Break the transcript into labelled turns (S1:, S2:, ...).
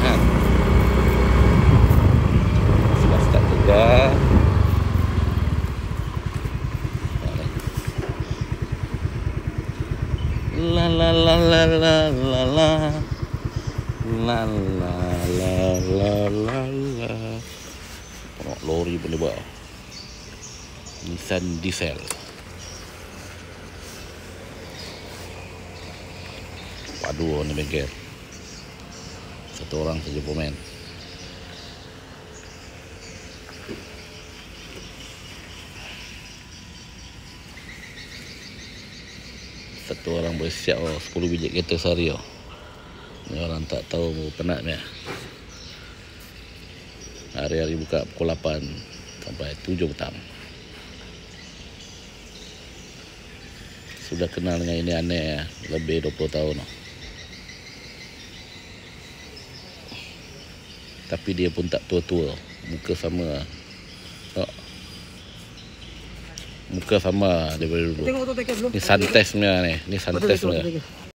S1: kan. Sudah start juga. La la la la la la la la la la la la la. Oh, lori boleh buat. Nissan diesel. Padu ni bengkel. Satu orang saja pemain. Satu orang boleh siap 10 biji kereta sehari. Ni orang tak tahu penat ni. Hari-hari buka pukul 8 sampai 7 petang. Sudah kenal dengan ini aneh ya, lebih 20 tahun. Tapi dia pun tak tua-tua, muka sama. Muka sama daripada dulu. Ni Santes punya ni, ni Santes punya.